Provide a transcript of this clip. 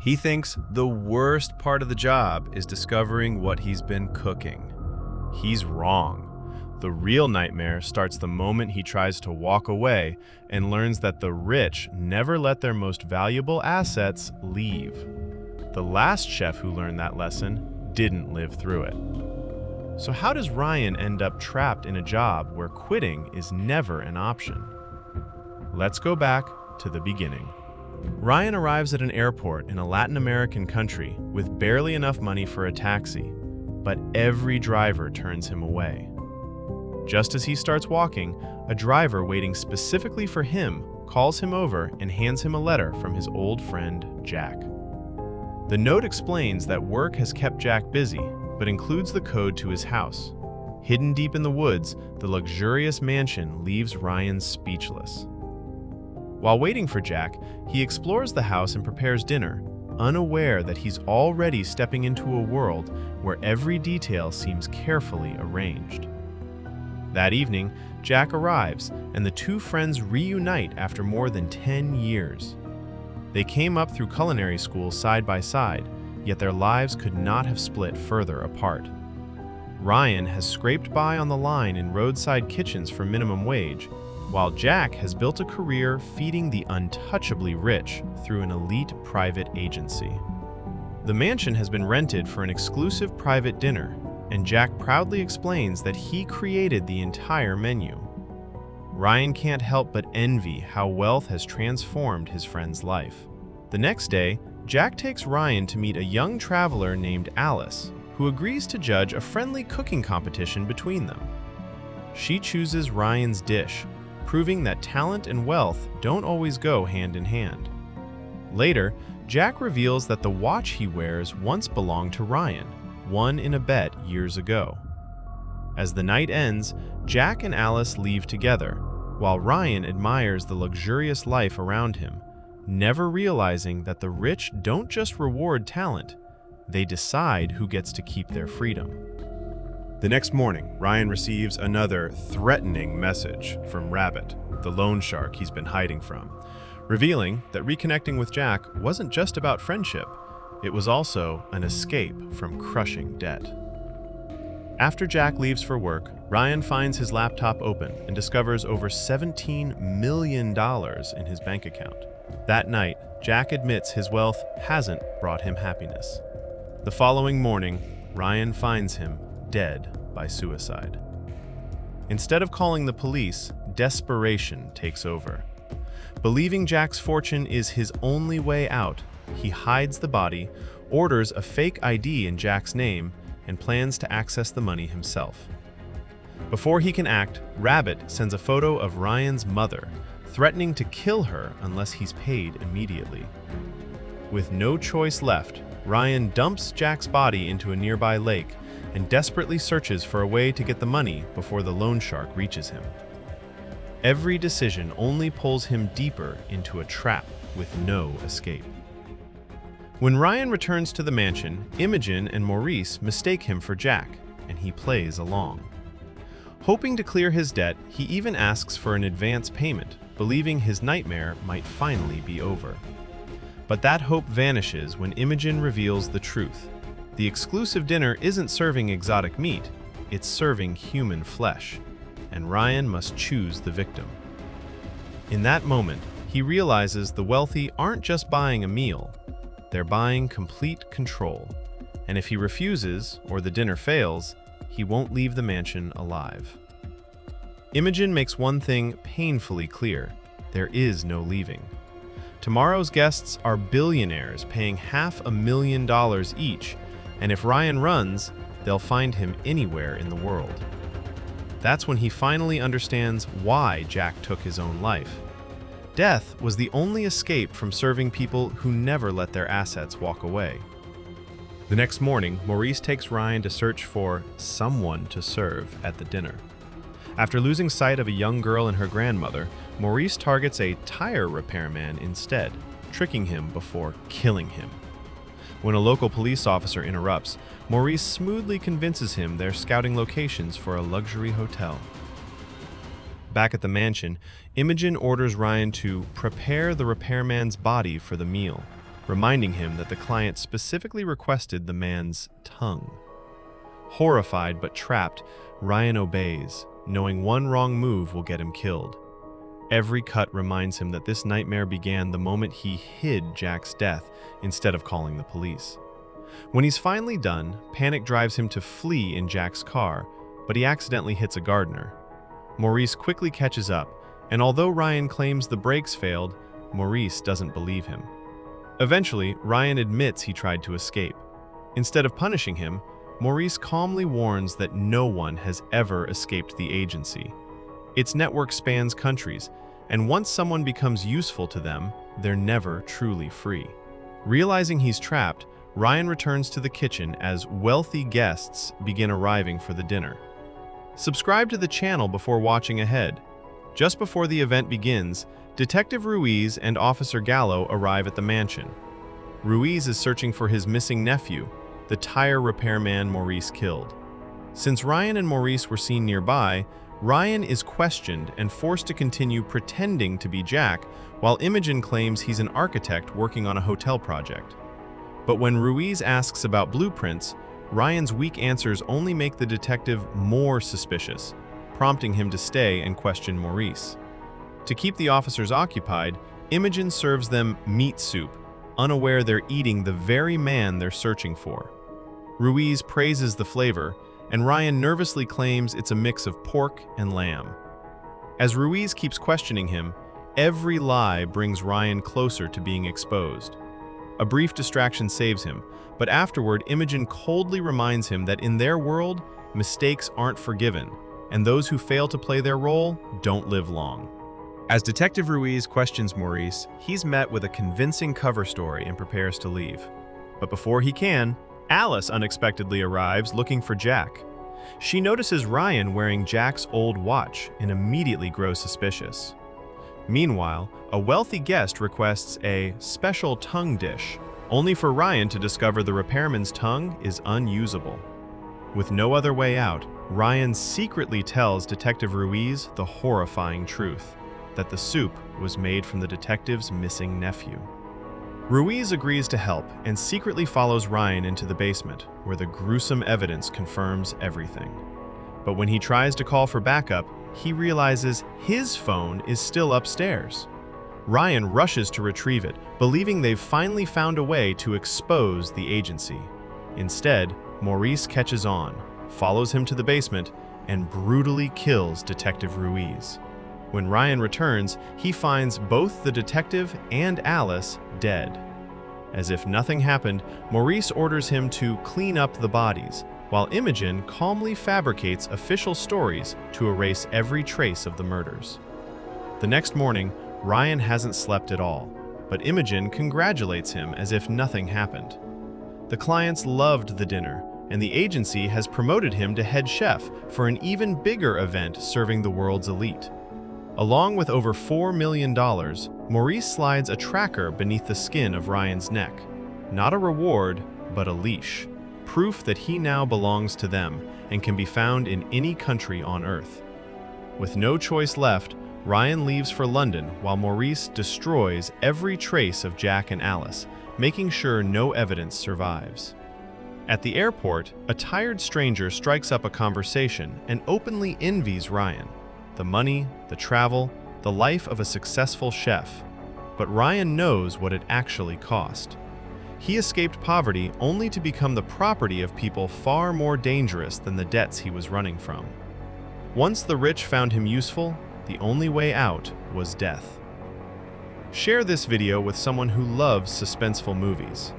He thinks the worst part of the job is discovering what he's been cooking. He's wrong. The real nightmare starts the moment he tries to walk away and learns that the rich never let their most valuable assets leave. The last chef who learned that lesson didn't live through it. So how does Ryan end up trapped in a job where quitting is never an option? Let's go back to the beginning. Ryan arrives at an airport in a Latin American country with barely enough money for a taxi, but every driver turns him away. Just as he starts walking, a driver waiting specifically for him calls him over and hands him a letter from his old friend, Jack. The note explains that work has kept Jack busy, but includes the code to his house. Hidden deep in the woods, the luxurious mansion leaves Ryan speechless. While waiting for Jack, he explores the house and prepares dinner, unaware that he's already stepping into a world where every detail seems carefully arranged. That evening, Jack arrives, and the two friends reunite after more than 10 years. They came up through culinary school side by side, yet their lives could not have split further apart. Ryan has scraped by on the line in roadside kitchens for minimum wage, while Jack has built a career feeding the untouchably rich through an elite private agency. The mansion has been rented for an exclusive private dinner, and Jack proudly explains that he created the entire menu. Ryan can't help but envy how wealth has transformed his friend's life. The next day, Jack takes Ryan to meet a young traveler named Alice, who agrees to judge a friendly cooking competition between them. She chooses Ryan's dish, proving that talent and wealth don't always go hand in hand. Later, Jack reveals that the watch he wears once belonged to Ryan, won in a bet years ago. As the night ends, Jack and Alice leave together, while Ryan admires the luxurious life around him, never realizing that the rich don't just reward talent, they decide who gets to keep their freedom. The next morning, Ryan receives another threatening message from Rabbit, the loan shark he's been hiding from, revealing that reconnecting with Jack wasn't just about friendship, it was also an escape from crushing debt. After Jack leaves for work, Ryan finds his laptop open and discovers over $17 million in his bank account. That night, Jack admits his wealth hasn't brought him happiness. The following morning, Ryan finds him dead by suicide. Instead of calling the police, desperation takes over. Believing Jack's fortune is his only way out, he hides the body, orders a fake ID in Jack's name, and plans to access the money himself. Before he can act, Rabbit sends a photo of Ryan's mother, threatening to kill her unless he's paid immediately. With no choice left, Ryan dumps Jack's body into a nearby lake and desperately searches for a way to get the money before the loan shark reaches him. Every decision only pulls him deeper into a trap with no escape. When Ryan returns to the mansion, Imogen and Maurice mistake him for Jack, and he plays along. Hoping to clear his debt, he even asks for an advance payment, believing his nightmare might finally be over. But that hope vanishes when Imogen reveals the truth. The exclusive dinner isn't serving exotic meat, it's serving human flesh, and Ryan must choose the victim. In that moment, he realizes the wealthy aren't just buying a meal, they're buying complete control, and if he refuses or the dinner fails, he won't leave the mansion alive. Imogen makes one thing painfully clear: there is no leaving. Tomorrow's guests are billionaires paying $500,000 each, and if Ryan runs, they'll find him anywhere in the world. That's when he finally understands why Jack took his own life. Death was the only escape from serving people who never let their assets walk away. The next morning, Maurice takes Ryan to search for someone to serve at the dinner. After losing sight of a young girl and her grandmother, Maurice targets a tire repairman instead, tricking him before killing him. When a local police officer interrupts, Maurice smoothly convinces him they're scouting locations for a luxury hotel. Back at the mansion, Imogen orders Ryan to prepare the repairman's body for the meal, reminding him that the client specifically requested the man's tongue. Horrified but trapped, Ryan obeys, knowing one wrong move will get him killed. Every cut reminds him that this nightmare began the moment he hid Jack's death instead of calling the police. When he's finally done, panic drives him to flee in Jack's car, but he accidentally hits a gardener. Maurice quickly catches up, and although Ryan claims the brakes failed, Maurice doesn't believe him. Eventually, Ryan admits he tried to escape. Instead of punishing him, Maurice calmly warns that no one has ever escaped the agency. Its network spans countries, and once someone becomes useful to them, they're never truly free. Realizing he's trapped, Ryan returns to the kitchen as wealthy guests begin arriving for the dinner. Subscribe to the channel before watching ahead. Just before the event begins, Detective Ruiz and Officer Gallo arrive at the mansion. Ruiz is searching for his missing nephew, the tire repairman Maurice killed. Since Ryan and Maurice were seen nearby, Ryan is questioned and forced to continue pretending to be Jack, while Imogen claims he's an architect working on a hotel project. But when Ruiz asks about blueprints, Ryan's weak answers only make the detective more suspicious, prompting him to stay and question Maurice. To keep the officers occupied, Imogen serves them meat soup, unaware they're eating the very man they're searching for. Ruiz praises the flavor, and Ryan nervously claims it's a mix of pork and lamb. As Ruiz keeps questioning him, every lie brings Ryan closer to being exposed. A brief distraction saves him, but afterward, Imogen coldly reminds him that in their world, mistakes aren't forgiven, and those who fail to play their role don't live long. As Detective Ruiz questions Maurice, he's met with a convincing cover story and prepares to leave. But before he can, Alice unexpectedly arrives looking for Jack. She notices Ryan wearing Jack's old watch and immediately grows suspicious. Meanwhile, a wealthy guest requests a special tongue dish, only for Ryan to discover the repairman's tongue is unusable. With no other way out, Ryan secretly tells Detective Ruiz the horrifying truth, that the soup was made from the detective's missing nephew. Ruiz agrees to help and secretly follows Ryan into the basement, where the gruesome evidence confirms everything. But when he tries to call for backup, he realizes his phone is still upstairs. Ryan rushes to retrieve it, believing they've finally found a way to expose the agency. Instead, Maurice catches on, follows him to the basement, and brutally kills Detective Ruiz. When Ryan returns, he finds both the detective and Alice dead. As if nothing happened, Maurice orders him to clean up the bodies, while Imogen calmly fabricates official stories to erase every trace of the murders. The next morning, Ryan hasn't slept at all, but Imogen congratulates him as if nothing happened. The clients loved the dinner, and the agency has promoted him to head chef for an even bigger event serving the world's elite. Along with over $4 million, Maurice slides a tracker beneath the skin of Ryan's neck. Not a reward, but a leash. Proof that he now belongs to them and can be found in any country on Earth. With no choice left, Ryan leaves for London while Maurice destroys every trace of Jack and Alice, making sure no evidence survives. At the airport, a tired stranger strikes up a conversation and openly envies Ryan. The money, the travel, the life of a successful chef. But Ryan knows what it actually cost. He escaped poverty only to become the property of people far more dangerous than the debts he was running from. Once the rich found him useful, the only way out was death. Share this video with someone who loves suspenseful movies.